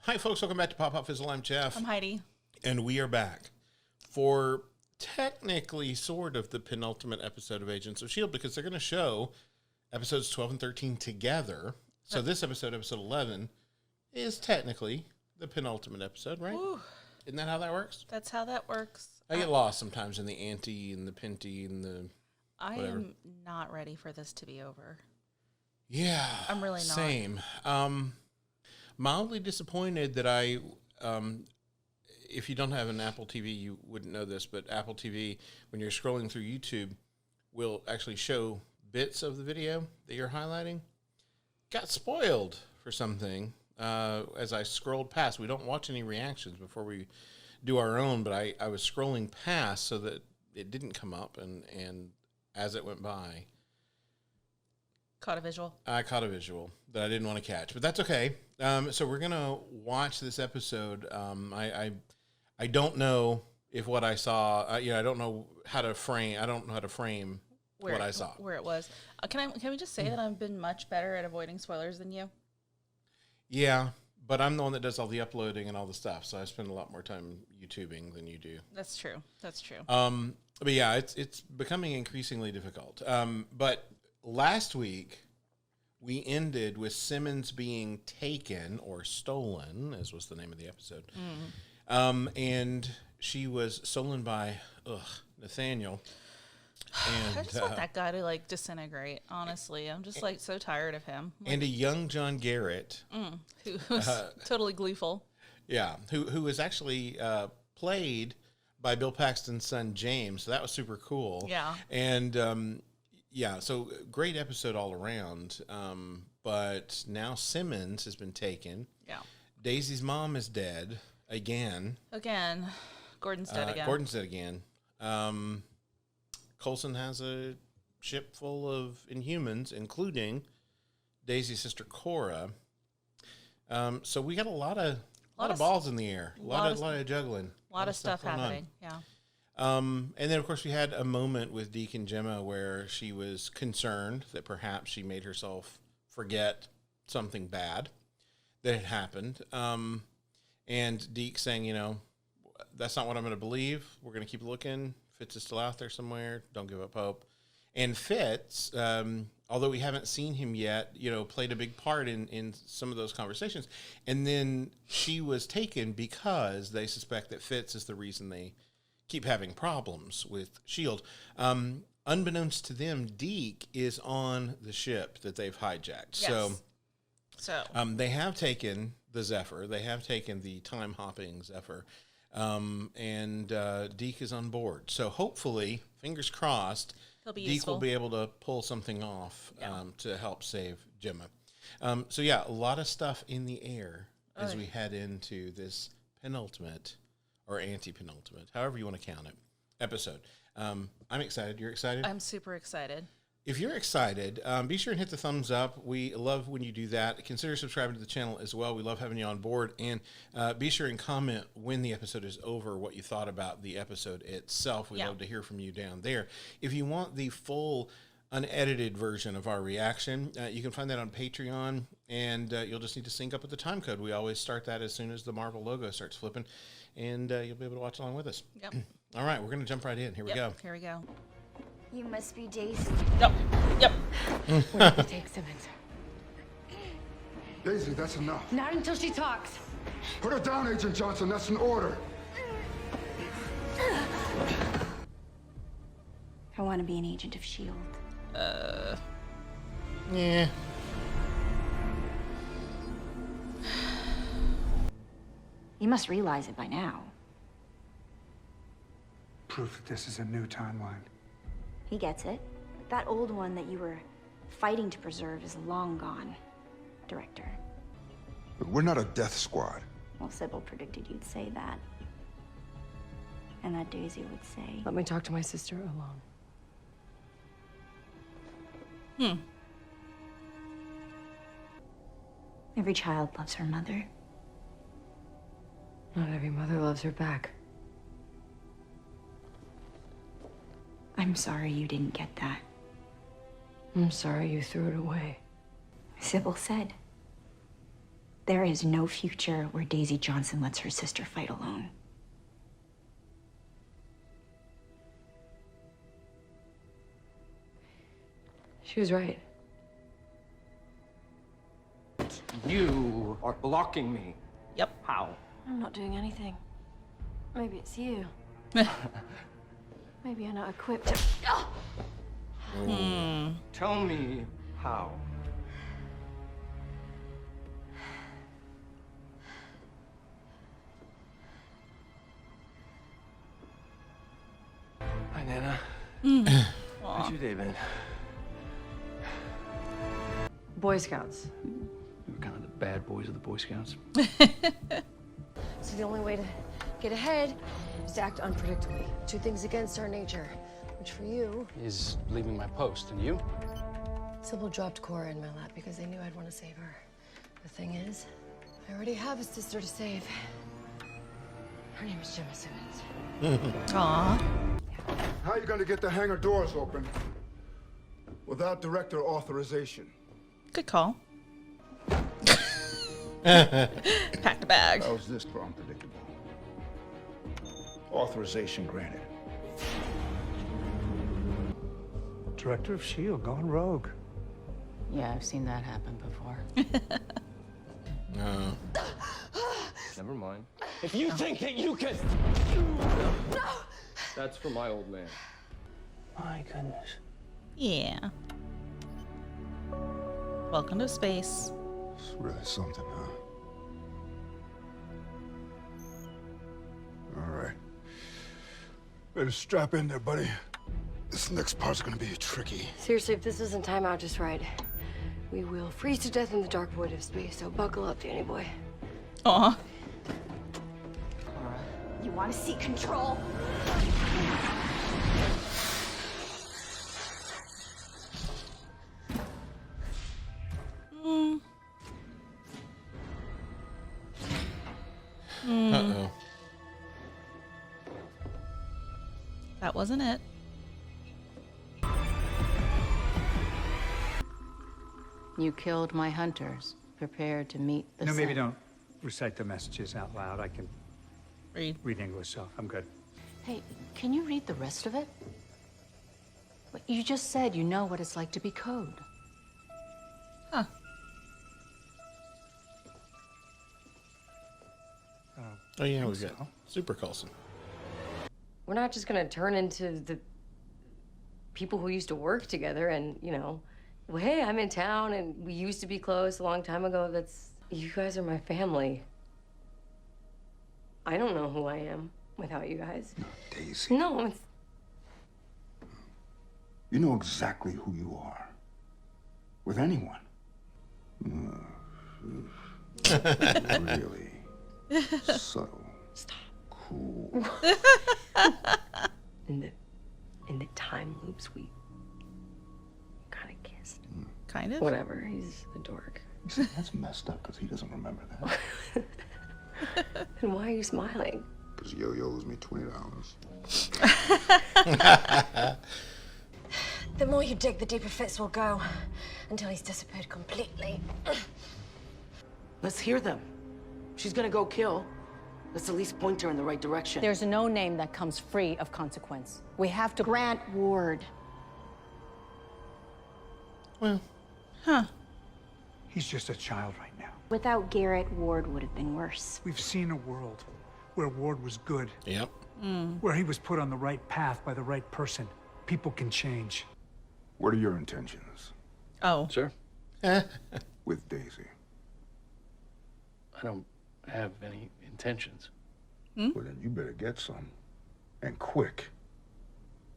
Hi, folks. Welcome back to Pop Pop Fizzle. I'm Jeff. I'm Heidi. And we are back for technically sort of the penultimate episode of Agents of S.H.I.E.L.D. because they're going to show episodes 12 and 13 together. So this episode 11, is technically the penultimate episode, right? Ooh. Isn't that how that works? That's how that works. I get lost sometimes in the ante and the pinty and the whatever. I am not ready for this to be over. Yeah. I'm really not. Same. Mildly disappointed that if you don't have an Apple TV, you wouldn't know this, but Apple TV, when you're scrolling through YouTube, will actually show bits of the video that you're highlighting. Got spoiled for something as I scrolled past. We don't watch any reactions before we do our own, but I was scrolling past so that it didn't come up, and as it went by, Caught a visual. I caught a visual that I didn't want to catch, but that's okay. So we're gonna watch this episode. I don't know if what I saw. I don't know how to frame. I don't know how to frame what I saw. Where it was. Can we just say that I've been much better at avoiding spoilers than you? Yeah, but I'm the one that does all the uploading and all the stuff, so I spend a lot more time YouTubing than you do. That's true. That's true. But yeah, it's becoming increasingly difficult. But last week, we ended with Simmons being taken or stolen, as was the name of the episode. And she was stolen by Nathaniel. And, I just want that guy to disintegrate. Honestly, I'm just so tired of him. And a young John Garrett, who's totally gleeful. Yeah, who was actually played by Bill Paxton's son James. So that was super cool. Yeah. And yeah, so great episode all around. But now Simmons has been taken. Yeah. Daisy's mom is dead again. Gordon's dead again. Gordon's dead again. Coulson has a ship full of Inhumans, including Daisy's sister Cora. So we got a lot of balls in the air. A lot of juggling. A lot of stuff happening. Yeah. And then, of course, we had a moment with Deke and Gemma where she was concerned that perhaps she made herself forget something bad that had happened. And Deke saying, that's not what I'm going to believe. We're going to keep looking. Fitz is still out there somewhere. Don't give up hope. And Fitz, although we haven't seen him yet, played a big part in some of those conversations. And then she was taken because they suspect that Fitz is the reason they keep having problems with S.H.I.E.L.D. Unbeknownst to them, Deke is on the ship that they've hijacked. Yes. So they have taken the Zephyr. They have taken the time-hopping Zephyr. And Deke is on board. So hopefully, fingers crossed, Deke will be able to pull something off to help save Gemma. So yeah, a lot of stuff in the air as we head into this penultimate or anti-penultimate, however you want to count it, episode. I'm excited. You're excited? I'm super excited. If you're excited, be sure and hit the thumbs up. We love when you do that. Consider subscribing to the channel as well. We love having you on board. And be sure and comment when the episode is over what you thought about the episode itself. We'd love to hear from you down there. If you want the full unedited version of our reaction, you can find that on Patreon. And you'll just need to sync up with the time code. We always start that as soon as the Marvel logo starts flipping. And you'll be able to watch along with us. Yep. All right, we're going to jump right in. Here we go. Here we go. You must be Daisy. Yep. Where did you take Simmons? Daisy, that's enough. Not until she talks. Put her down, Agent Johnson. That's an order. I want to be an agent of S.H.I.E.L.D. Yeah. You must realize it by now. Proof that this is a new timeline. He gets it. That old one that you were fighting to preserve is long gone, Director. But we're not a death squad. Well, Sybil predicted you'd say that. And that Daisy would say... Let me talk to my sister alone. Every child loves her mother. Not every mother loves her back. I'm sorry you didn't get that. I'm sorry you threw it away. Sybil said. There is no future where Daisy Johnson lets her sister fight alone. She was right. You are blocking me. Yep. How? I'm not doing anything. Maybe it's you. Maybe I'm not equipped to... Tell me how. Hi, Nana. How's your day been? Boy Scouts. We were kind of the bad boys of the Boy Scouts. So the only way to get ahead is to act unpredictably. Two things against our nature. Which for you, Is leaving my post, and you? Sybil dropped Cora in my lap because they knew I'd want to save her. The thing is, I already have a sister to save. Her name is Gemma Simmons. Aw. How are you going to get the hangar doors open without director authorization? Good call. Packed a bag. How's this for unpredictable? Authorization granted. Director of S.H.I.E.L.D. gone rogue. Yeah, I've seen that happen before. No. Never mind. If you think that you can... That's for my old man. My goodness. Yeah. Welcome to space. It's really something, huh? All right. Better strap in there, buddy. This next part's gonna be tricky. Seriously, if this isn't time out just right, we will freeze to death in the dark void of space. So buckle up, Danny boy. Aw. You want to see control? Uh-oh. That wasn't it. You killed my hunters. Prepare to meet the No, maybe sun. don't recite the messages out loud. I can Read. read English, so I'm good. Hey, can you read the rest of it? But you just said you know what it's like to be code. Huh. Oh, yeah, we've got Super Coulson. We're not just gonna turn into the people who used to work together and, you know, well, hey, I'm in town and we used to be close a long time ago. You guys are my family. I don't know who I am without you guys. Daisy. No, it's... You know exactly who you are. With anyone. Really subtle. Stop. Cool. In the time loops, we kind of kissed. Kind of. Whatever, he's a dork. You see, that's messed up because he doesn't remember that. And why are you smiling? Because Yo-Yo owes me $20. The more you dig, the deeper Fitz will go, until he's disappeared completely. Let's hear them. She's gonna go kill. Let's at least point her in the right direction. There's no name that comes free of consequence. We have to Grant Ward. Well, He's just a child right now. Without Garrett, Ward would have been worse. We've seen a world where Ward was good, yep. where he was put on the right path by the right person. People can change. What are your intentions Oh. Sir? with Daisy? I don't have any intentions. Well, then you better get some. And quick.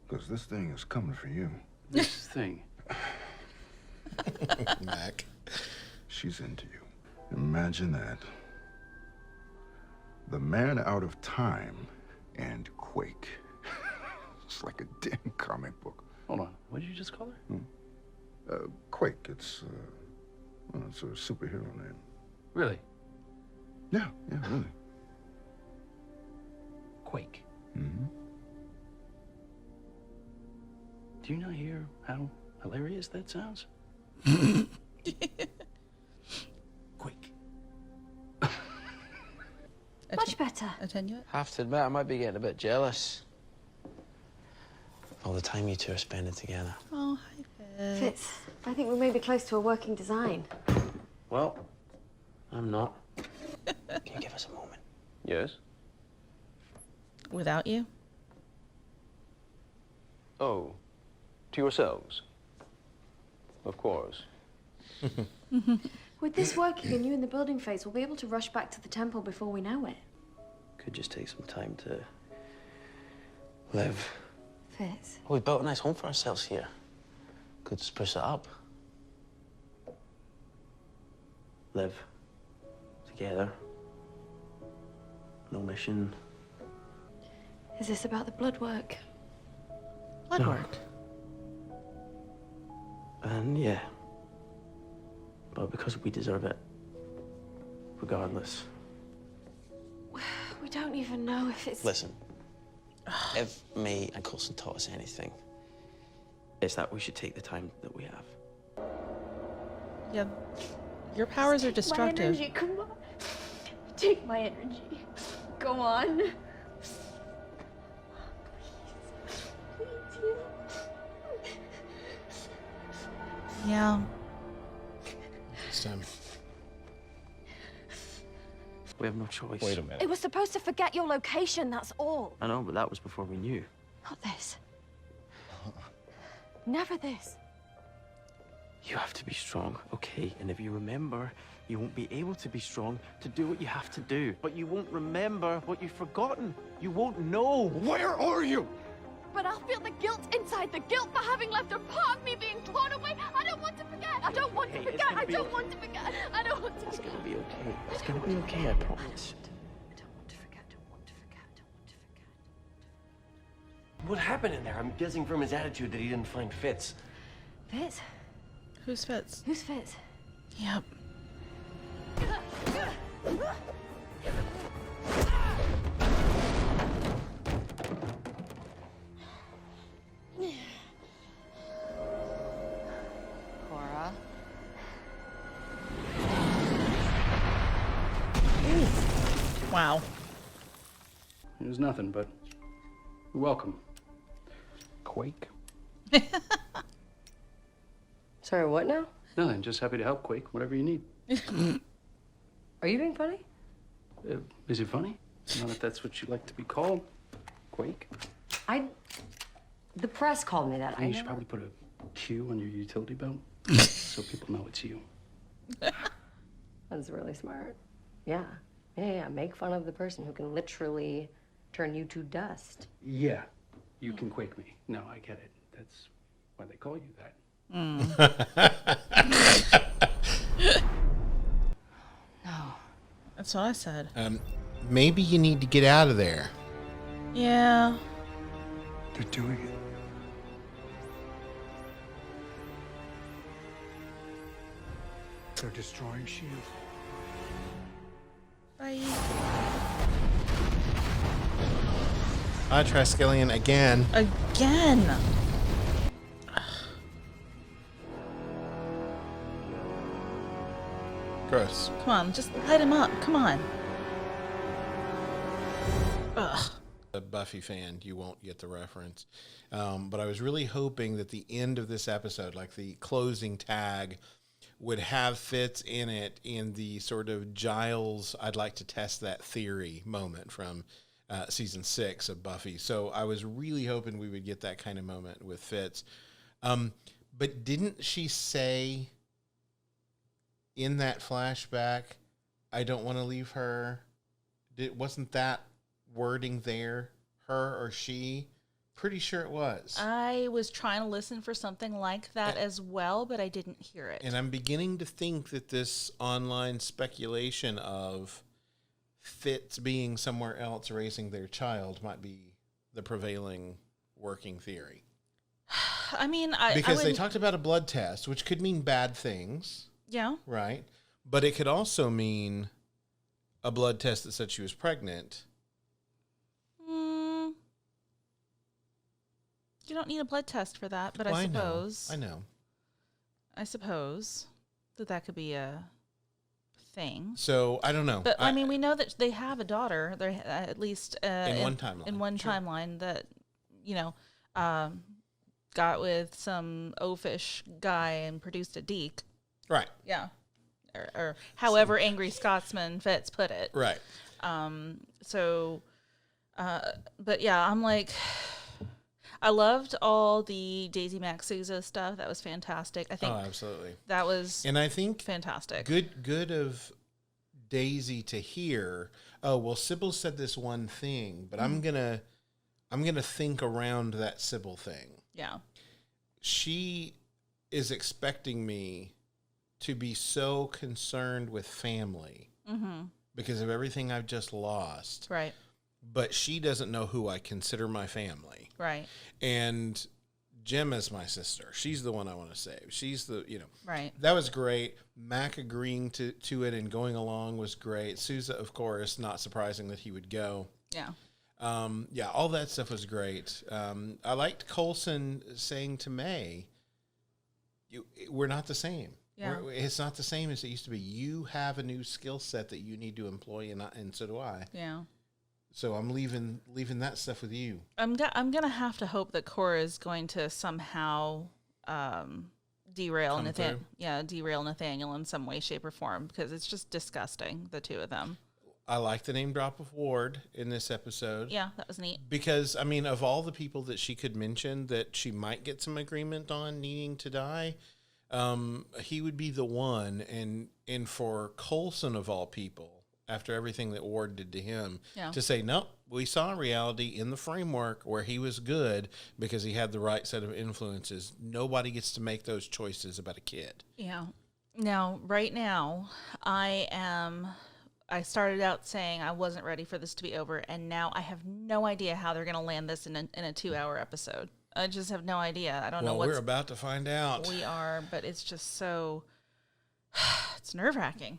Because this thing is coming for you. This thing. Mac. She's into you. Imagine that. The man out of time and Quake. It's like a damn comic book. Hold on. What did you just call her? Quake, it's a superhero name. Really? Yeah, really. Quake. Mm-hmm. Do you not hear how hilarious that sounds? Quake. Much better. Attenuate? Have to admit, I might be getting a bit jealous. All the time you two are spending together. Oh, hi, Fitz. Fitz, I think we may be close to a working design. Well, I'm not. Can you give us a moment? Yes. Without you? Oh, to yourselves? Of course. With this working and you in the building phase, we'll be able to rush back to the temple before we know it. Could just take some time to live. Fitz. Well, we built a nice home for ourselves here. Could just push it up. Live together. No mission. Is this about the blood work? Blood work? And yeah. But because we deserve it. Regardless. We don't even know if it's... Listen. If May and Coulson taught us anything, it's that we should take the time that we have. Yeah. Your powers are destructive. My energy, come on. Take my energy. Go on. Please. Yeah. This time. We have no choice. Wait a minute. It was supposed to forget your location, that's all. I know, but that was before we knew. Not this. Never this. You have to be strong, okay? And if you remember, you won't be able to be strong to do what you have to do. But you won't remember what you've forgotten. You won't know. Where are you? But I'll feel the guilt inside, the guilt for having left a part of me being torn away. I don't want to forget. I don't want to forget. I don't want to forget. I don't want to forget. It's gonna be okay. It's gonna be okay, I promise. I don't want to forget. I don't want to forget. I don't want to forget. What happened in there? I'm guessing from his attitude that he didn't find Fitz. Fitz? Who's Fitz? Who's Fitz? Yep. Cora. Wow. It was nothing, but you're welcome. Quake? Sorry, what now? Nothing, just happy to help, Quake, whatever you need. Are you being funny? Is it funny? Not if that's what you like to be called. Quake? The press called me that. You should probably put a Q on your utility belt so people know it's you. That's really smart. Yeah. Yeah, make fun of the person who can literally turn you to dust. Yeah, you can Quake me. No, I get it. That's why they call you that. No. That's what I said. Maybe you need to get out of there. Yeah. They're doing it. They're destroying S.H.I.E.L.D. Bye. Triskelion again. Again. Gross. Come on, just light him up. Come on. Ugh. A Buffy fan, you won't get the reference. But I was really hoping that the end of this episode, like the closing tag, would have Fitz in it in the sort of Giles, I'd like to test that theory moment from season 6 of Buffy. So I was really hoping we would get that kind of moment with Fitz. But didn't she say in that flashback, I don't want to leave her? Wasn't that wording there, her or she? Pretty sure it was. I was trying to listen for something like that as well, but I didn't hear it. And I'm beginning to think that this online speculation of Fitz being somewhere else raising their child might be the prevailing working theory. I mean, because they talked about a blood test, which could mean bad things. Yeah. Right. But it could also mean a blood test that said she was pregnant. You don't need a blood test for that, but I suppose. I know. I suppose that could be a thing. So I don't know. But I mean, we know that they have a daughter. They're at least in one timeline. In one timeline that, you know, got with some oafish guy and produced a Deke. Right. Yeah. Or however Angry Scotsman Fitz put it. Right. But yeah, I'm like, I loved all the Daisy Mac Souza stuff. That was fantastic. I think. Oh, absolutely. That was. And I think fantastic. Good of Daisy to hear. Oh well, Sybil said this one thing, but I'm gonna think around that Sybil thing. Yeah. She is expecting me to be so concerned with family because of everything I've just lost. Right. But she doesn't know who I consider my family. Right. And Gemma's my sister. She's the one I want to save. She's the, Right. That was great. Mac agreeing to it and going along was great. Sousa, of course, not surprising that he would go. Yeah. All that stuff was great. I liked Coulson saying to May, we're not the same. Yeah. It's not the same as it used to be. You have a new skill set that you need to employ, and so do I. Yeah. So I'm leaving that stuff with you. I'm gonna have to hope that Cora is going to somehow derail Nathaniel in some way, shape, or form, because it's just disgusting, the two of them. I like the name drop of Ward in this episode. Yeah, that was neat. Because, I mean, of all the people that she could mention that she might get some agreement on needing to die, he would be the one. And for Coulson, of all people, after everything that Ward did to him, to say, nope, we saw reality in the framework where he was good because he had the right set of influences. Nobody gets to make those choices about a kid. Yeah. Now, right now, I started out saying I wasn't ready for this to be over, and now I have no idea how they're going to land this in a 2-hour episode. I just have no idea. I don't know Well, we're about to find out. We are, but it's just so... it's nerve-wracking.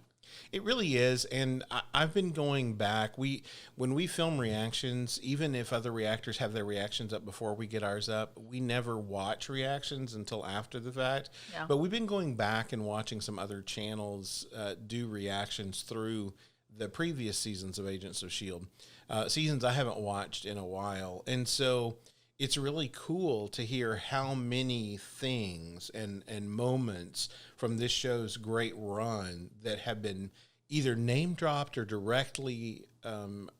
It really is, and I've been going back. When we film reactions, even if other reactors have their reactions up before we get ours up, we never watch reactions until after the fact. Yeah. But we've been going back and watching some other channels do reactions through the previous seasons of Agents of S.H.I.E.L.D., seasons I haven't watched in a while. And so it's really cool to hear how many things and moments from this show's great run that have been either name dropped or directly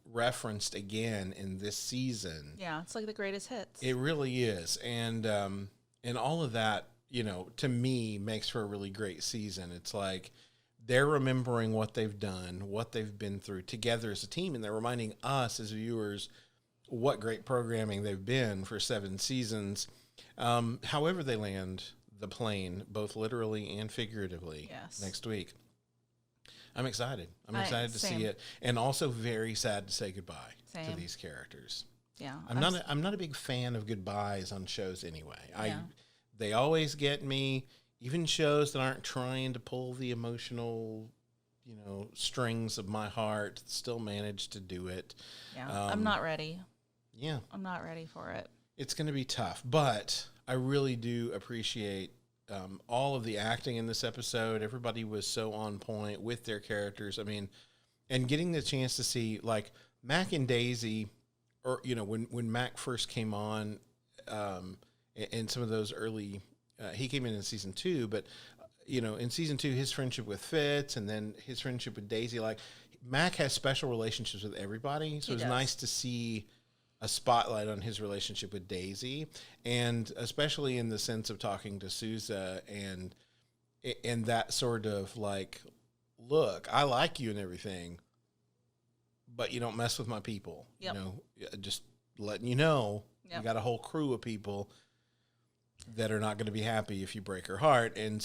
referenced again in this season. Yeah, it's like the greatest hits. It really is. And all of that, to me, makes for a really great season. It's like they're remembering what they've done, what they've been through together as a team, and they're reminding us as viewers what great programming they've been for 7 seasons. However they land the plane, both literally and figuratively, next week. I'm excited. I'm excited to see it, and also very sad to say goodbye to these characters. Yeah, I'm not a big fan of goodbyes on shows anyway. They always get me. Even shows that aren't trying to pull the emotional, strings of my heart still manage to do it. Yeah, I'm not ready. Yeah. I'm not ready for it. It's going to be tough, but I really do appreciate all of the acting in this episode. Everybody was so on point with their characters. I mean, and getting the chance to see, like, Mac and Daisy, or, when Mac first came on, and some of those early... he came in season 2, but, in season 2, his friendship with Fitz and then his friendship with Daisy, like, Mac has special relationships with everybody. So it's nice to see a spotlight on his relationship with Daisy, and especially in the sense of talking to Sousa and that sort of like, look, I like you and everything, but you don't mess with my people. Yep. Just letting you know, you got a whole crew of people that are not going to be happy if you break her heart. And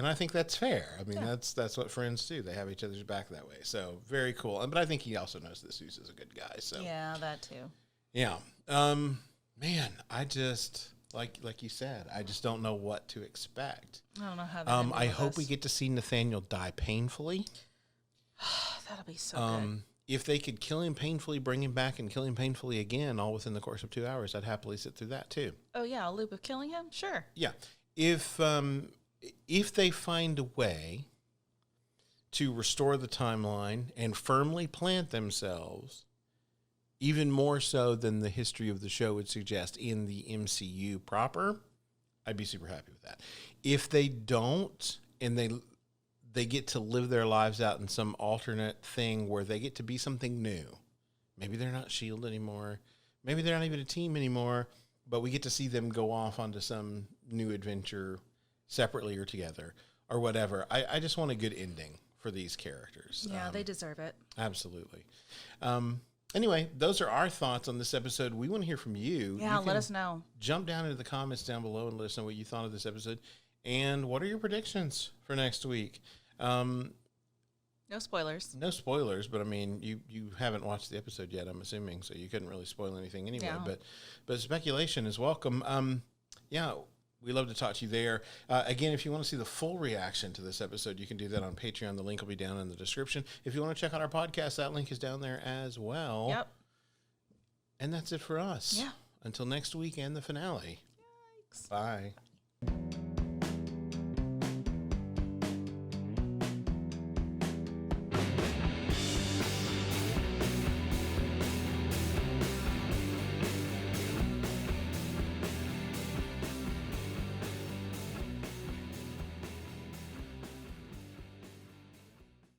I think that's fair. I mean, that's what friends do. They have each other's back that way. So very cool. But I think he also knows that Sousa's a good guy. So yeah, that too. Yeah. Man, I just, like you said, I just don't know what to expect. I don't know how I hope we get to see Nathaniel die painfully. That'll be so good. If they could kill him painfully, bring him back, and kill him painfully again, all within the course of 2 hours, I'd happily sit through that too. Oh yeah, a loop of killing him? Sure. Yeah. If they find a way to restore the timeline and firmly plant themselves, even more so than the history of the show would suggest, in the MCU proper, I'd be super happy with that. If they don't, and they get to live their lives out in some alternate thing where they get to be something new. Maybe they're not S.H.I.E.L.D. anymore. Maybe they're not even a team anymore, but we get to see them go off onto some new adventure separately or together or whatever. I just want a good ending for these characters. Yeah, they deserve it. Absolutely. Anyway, those are our thoughts on this episode. We want to hear from you. Yeah, let us know. Jump down into the comments down below and let us know what you thought of this episode. And what are your predictions for next week? No spoilers. No spoilers, but I mean, you haven't watched the episode yet, I'm assuming, so you couldn't really spoil anything anyway. Yeah. But speculation is welcome. Yeah, we love to talk to you there. Again, if you want to see the full reaction to this episode, you can do that on Patreon. The link will be down in the description. If you want to check out our podcast, that link is down there as well. Yep. And that's it for us. Yeah. Until next week and the finale. Yikes. Bye.